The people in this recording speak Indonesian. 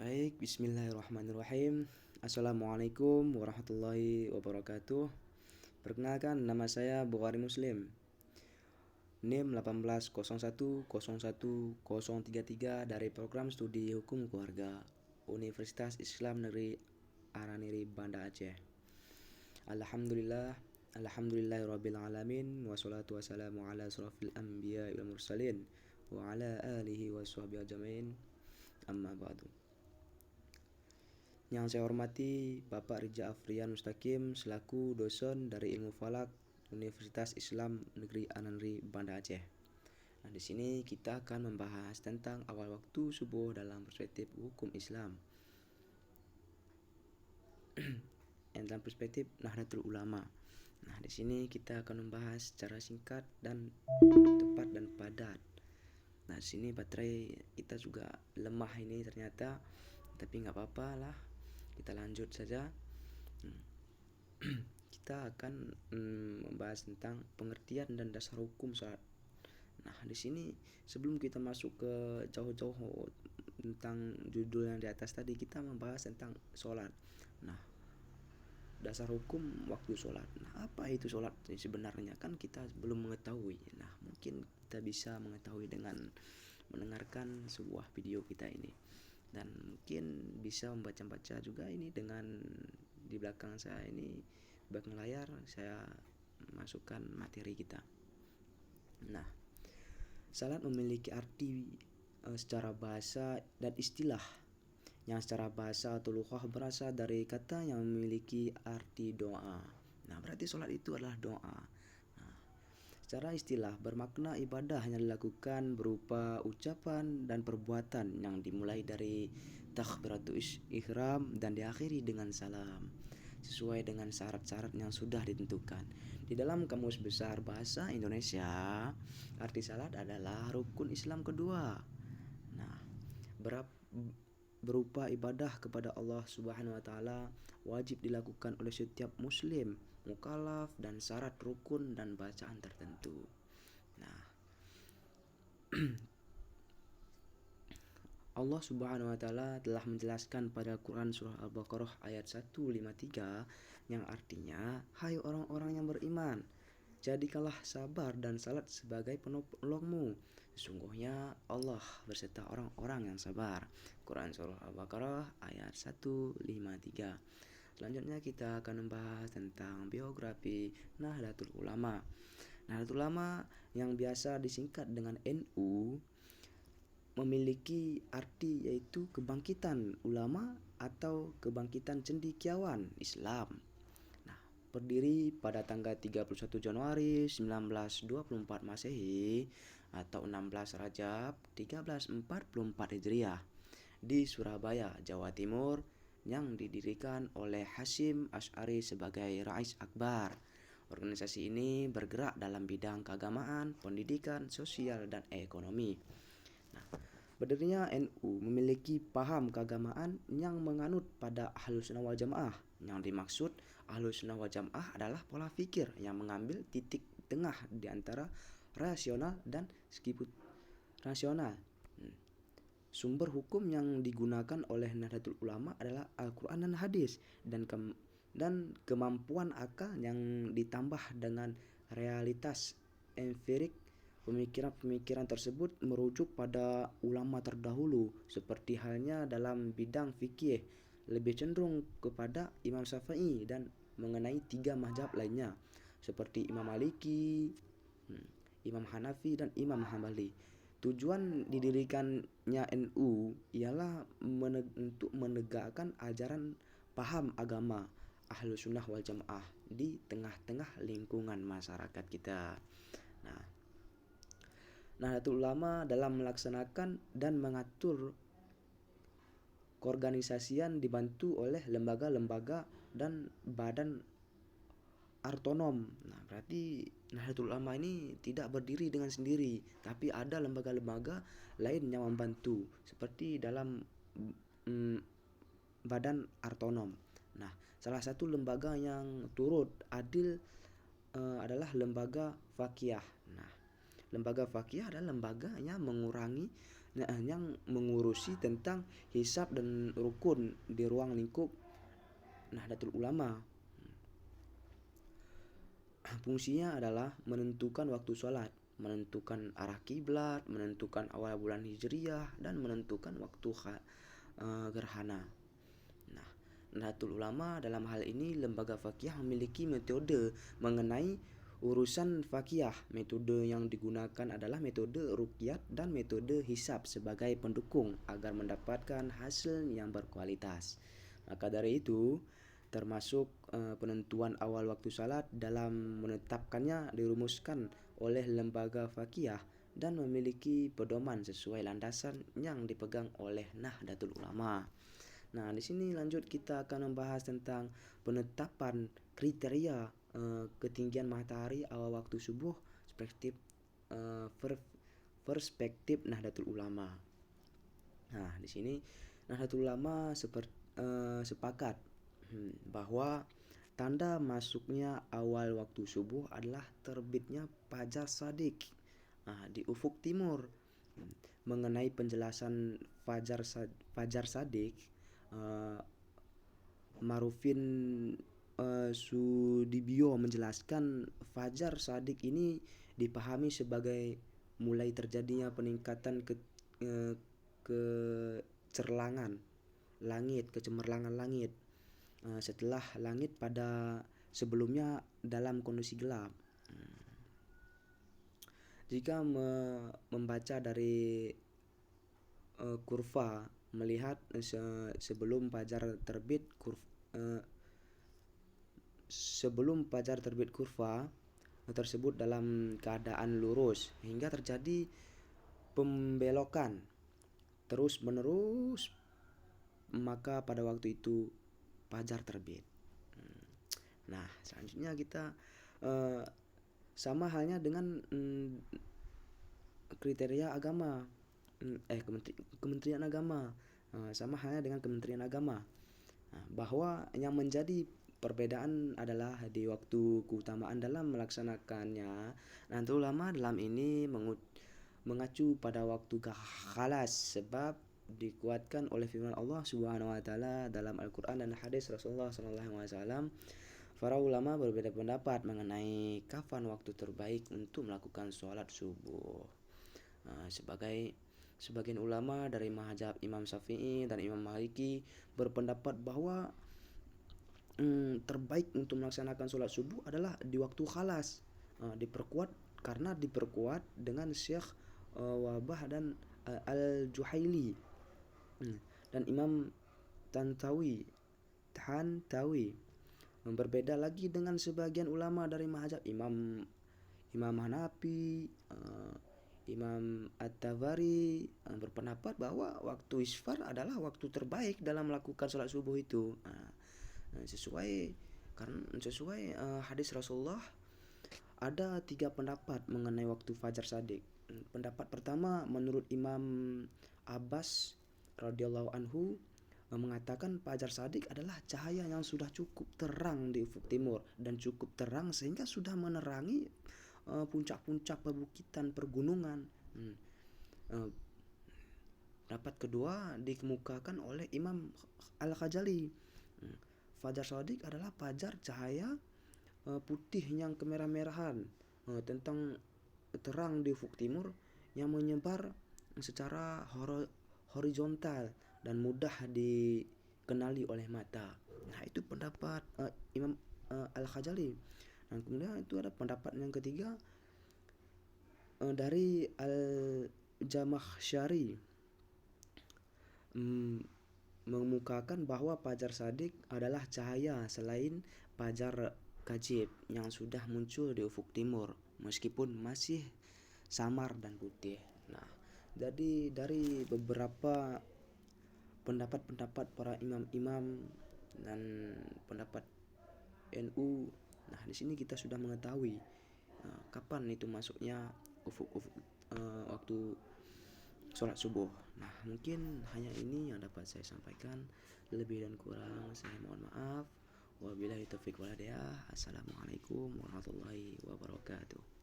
Baik, bismillahirrahmanirrahim. Assalamualaikum warahmatullahi wabarakatuh. Perkenalkan, nama saya Bukhari Muslim. NIM 1801010033 dari Program Studi Hukum Keluarga Universitas Islam Negeri Araniri Banda Aceh. Alhamdulillah, alhamdulillahirabbil alamin wassalatu wassalamu ala asrofil anbiya wal mursalin wa ala alihi washabbihi ajmain. Amma ba'du. Yang saya hormati Bapak Rija Afrian Mustaqim selaku dosen dari Ilmu Falak Universitas Islam Negeri Araniri Banda Aceh. Nah, di sini kita akan membahas tentang awal waktu subuh dalam perspektif hukum Islam. Dalam perspektif Nahdlatul Ulama. Nah, di sini kita akan membahas secara singkat dan tepat dan padat. Nah, di sini baterai kita juga lemah ini ternyata, tapi nggak apa-apa lah. Kita lanjut saja. Kita akan membahas tentang pengertian dan dasar hukum salat. Nah, di sini sebelum kita masuk ke jauh-jauh tentang judul yang di atas tadi, kita membahas tentang sholat. Nah, dasar hukum waktu sholat. Nah, apa itu sholat sebenarnya? Kan kita belum mengetahui. Nah, mungkin kita bisa mengetahui dengan mendengarkan sebuah video kita ini. Dan mungkin bisa membaca-baca juga ini dengan di belakang saya ini, belakang layar saya masukkan materi kita. Nah, salat memiliki arti secara bahasa dan istilah. Yang secara bahasa atau lughah berasal dari kata yang memiliki arti doa. Nah, berarti salat itu adalah doa. Secara istilah bermakna ibadah yang dilakukan berupa ucapan dan perbuatan yang dimulai dari takbiratul ihram dan diakhiri dengan salam sesuai dengan syarat-syarat yang sudah ditentukan. Di dalam Kamus Besar Bahasa Indonesia, arti salat adalah rukun Islam kedua. Nah, berupa ibadah kepada Allah Subhanahu wa taala wajib dilakukan oleh setiap muslim mukallaf dan syarat rukun dan bacaan tertentu. Nah, Allah Subhanahu wa taala telah menjelaskan pada Quran surah Al-Baqarah ayat 153 yang artinya, hai orang-orang yang beriman, jadikanlah sabar dan salat sebagai penolongmu. Sesungguhnya Allah berserta orang-orang yang sabar. Quran surah Al-Baqarah ayat 153. Selanjutnya kita akan membahas tentang biografi Nahdlatul Ulama. Nahdlatul Ulama yang biasa disingkat dengan NU memiliki arti yaitu kebangkitan ulama atau kebangkitan cendekiawan Islam. Nah, berdiri pada tanggal 31 Januari 1924 Masehi atau 16 Rajab 1344 Hijriah di Surabaya, Jawa Timur, yang didirikan oleh Hasyim Asy'ari sebagai Rais Akbar. Organisasi ini bergerak dalam bidang keagamaan, pendidikan, sosial, dan ekonomi. Nah, berdirinya NU memiliki paham keagamaan yang menganut pada Ahlus Sunnah wal Jamaah. Yang dimaksud Ahlus Sunnah wal Jamaah adalah pola pikir yang mengambil titik tengah di antara rasional dan skeptik rasional. Sumber hukum yang digunakan oleh Nahdlatul Ulama adalah Al-Quran dan Hadis dan kemampuan akal yang ditambah dengan realitas empirik. Pemikiran-pemikiran tersebut merujuk pada ulama terdahulu, seperti halnya dalam bidang fikih lebih cenderung kepada Imam Syafi'i dan mengenai 3 mazhab lainnya seperti Imam Maliki, Imam Hanafi, dan Imam Hambali. Tujuan didirikannya NU ialah untuk menegakkan ajaran paham agama Ahlus Sunnah wal Jamaah di tengah-tengah lingkungan masyarakat kita. Nah, Nahdlatul Ulama dalam melaksanakan dan mengatur keorganisasian dibantu oleh lembaga-lembaga dan badan otonom. Nah, berarti Nahdlatul Ulama ini tidak berdiri dengan sendiri, tapi ada lembaga-lembaga lain yang membantu seperti dalam badan otonom. Nah, salah satu lembaga yang turut adil adalah lembaga Fakih. Nah, lembaga fakih adalah lembaga yang mengurusi tentang hisab dan rukun di ruang lingkup Nahdlatul Ulama. Fungsinya adalah menentukan waktu sholat, menentukan arah kiblat, menentukan awal bulan Hijriyah, dan menentukan waktu gerhana. Nah, Nahdlatul Ulama dalam hal ini lembaga fakih memiliki metode mengenai urusan fakih. Metode yang digunakan adalah metode ruqyat dan metode hisab sebagai pendukung agar mendapatkan hasil yang berkualitas. Maka dari itu, termasuk penentuan awal waktu salat dalam menetapkannya dirumuskan oleh lembaga fakih dan memiliki pedoman sesuai landasan yang dipegang oleh Nahdlatul Ulama. Nah, di sini lanjut kita akan membahas tentang penetapan kriteria ketinggian matahari awal waktu subuh perspektif Nahdlatul Ulama. Nah, di sini Nahdlatul Ulama sepakat bahwa tanda masuknya awal waktu subuh adalah terbitnya fajar shadiq di ufuk timur. Mengenai penjelasan fajar shadiq, Marufin Sudibyo menjelaskan Fajar Shadiq ini dipahami sebagai mulai terjadinya peningkatan kecemerlangan langit setelah langit pada sebelumnya dalam kondisi gelap. Jika membaca dari kurva, melihat sebelum fajar terbit kurva tersebut dalam keadaan lurus hingga terjadi pembelokan terus menerus, maka pada waktu itu fajar terbit. Nah, selanjutnya kita sama halnya dengan kriteria agama, Kementerian Agama, sama halnya dengan Kementerian Agama, bahwa yang menjadi perbedaan adalah di waktu keutamaan dalam melaksanakannya. Nahdlatul Ulama dalam ini mengacu pada waktu khalas sebab dikuatkan oleh firman Allah Subhanahu wa taala dalam Al-Qur'an dan hadis Rasulullah sallallahu alaihi wasallam. Para ulama berbeda pendapat mengenai kapan waktu terbaik untuk melakukan sholat subuh. Sebagian ulama dari mazhab Imam Syafi'i dan Imam Maliki berpendapat bahwa terbaik untuk melaksanakan sholat subuh adalah di waktu khalas. Diperkuat dengan Syekh Wabah dan Al-Juhaili dan Imam Tantawi. Berbeda lagi dengan sebagian ulama dari mazhab Imam Hanafi, Imam At-Tabari berpendapat bahwa waktu isfar adalah waktu terbaik dalam melakukan sholat subuh itu. Sesuai hadis Rasulullah, ada 3 pendapat mengenai waktu fajar shadiq. Pendapat pertama menurut Imam Abbas radhiyallahu anhu mengatakan fajar shadiq adalah cahaya yang sudah cukup terang di ufuk timur dan cukup terang sehingga sudah menerangi puncak-puncak perbukitan pergunungan. Pendapat kedua dikemukakan oleh Imam Al-Ghazali. Fajar shadiq adalah fajar cahaya putih yang kemerah-merahan tentang terang di ufuk timur yang menyebar secara horizontal dan mudah dikenali oleh mata. Nah, itu pendapat Imam Al-Ghazali. Dan kemudian itu ada pendapat yang ketiga dari Al-Jamakhsyari, mengemukakan bahwa fajar shadiq adalah cahaya selain fajar kajib yang sudah muncul di ufuk timur meskipun masih samar dan putih. Nah, jadi dari beberapa pendapat para imam-imam dan pendapat NU, nah di sini kita sudah mengetahui kapan itu masuknya waktu sholat subuh. Nah, mungkin hanya ini yang dapat saya sampaikan. Lebih dan kurang saya mohon maaf. Wabillahi taufiq wal hidayah. Assalamualaikum warahmatullahi wabarakatuh.